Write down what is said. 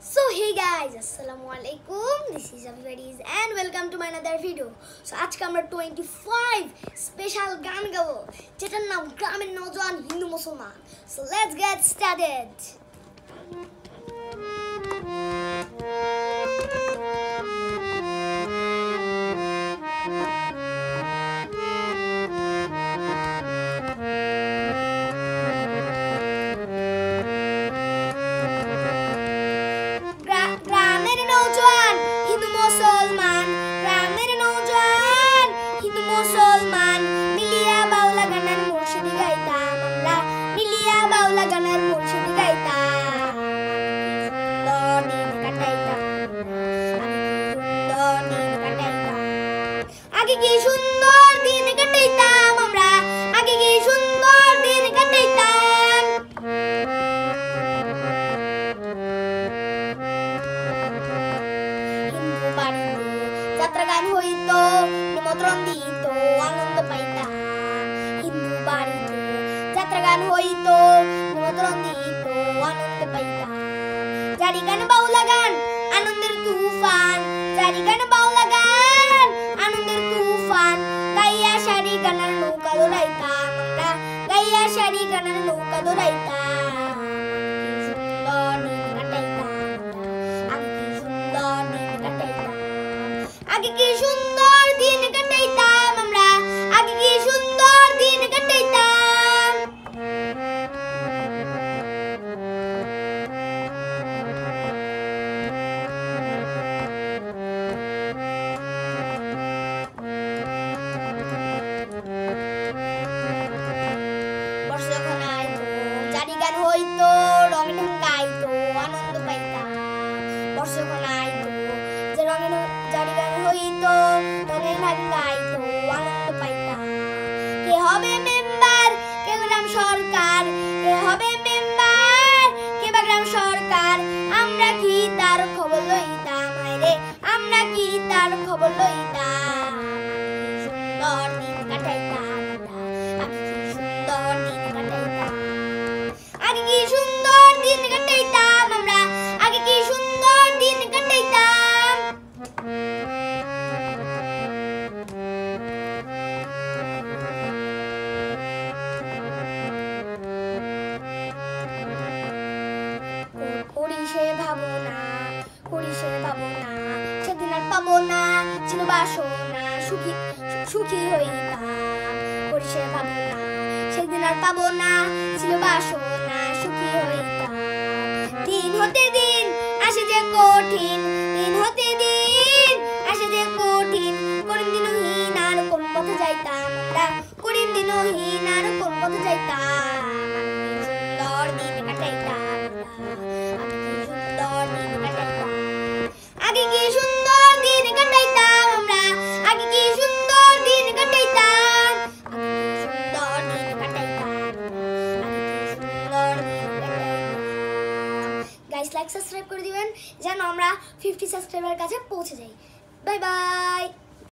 So hey guys, Assalamualaikum. This is Abhivadis and welcome to my another video. So আজকে আমরা 25 special গান গাবো যেটার নাম গ্রামের নওজোয়ান হিন্দু মুসলমান. So let's get started. মুসলমান মিলিয়া বাউলা গানের মুর্শিদি গাইতাম আমরা মিলিয়া বাউলা গানের মুর্শিদি গাইতাম সুন্দর দিন কাটাইতাম আগে কি সুন্দর দিন কাটাইতাম আমরা আগে কি সুন্দর দিন কাটাইতাম হিন্দু বাড়িতে যাত্রা গান হইতো নিমন্ত্রণ দিত আনন্দ পাইতাম হিন্দু বাড়িতে যাত্রা গান হইতো নিমন্ত্রণ দিত আনন্দ পাইতাম জারি গান বাউলা গান আনন্দের তুফান জারি গান বাউলা গান আনন্দের তুফান গাইয়া শাড়ি গানের নৌকা দৌড়াইতাম আমরা গাইয়া শাড়ি গানের নৌকা দৌড়াইতাম সুন্দর দিন কাটাইতাম আগে কি সুন্দর দিন কাটাইতাম আমরা আগে কি সুন্দর দিন কাটাইতাম বর্ষা যখন আইতো জারি গান হইতো রঙে ঢাকাইতো আনন্দ পাইতাম বর্ষা যখন আইতো যে রঙে জারি গান হইতো রঙে ঢাকাইতো আনন্দ পাইতাম কে হবে মেম্বার কে গ্রাম সরকার কে হবে মেম্বার কে বা গ্রাম সরকার আমরা কি তার খবর লইতাম রে আমরা কি তার খবর লইতাম সুন্দর দিন কাটাইতাম আগে কি সুন্দর দিন কাটাইতাম আমরা আগে কি সুন্দর দিন কাটাইতাম করিসে ভাবনা সেদিন আর পাবো না ছিল বাসনা সুখী সুখী হইতাম করিসে ভাবনা সেদিন আর পাবো না ছিল বাসনা সুখী হইতাম দিন হতে দিন আসে যে কঠিন দিন হতে দিন আসে যে কঠিন করিম দিনহীন আর কোন পথে যাইতাম আমরা করিম দিনহীন আর কোন পথে যাইতাম সুন্দর দিন কাটাইতাম সুন্দর দিন কাটাইতাম আগে কি সুন্দর দিন কাটাইতাম আমরা আগে কি সুন্দর দিন কাটাইতাম সুন্দর দিন কাটাইতাম গাইস লাইক সাবস্ক্রাইব করে দিবেন যেন আমরা 50 সাবস্ক্রাইবার কাছে পৌঁছে যাই বাই বাই।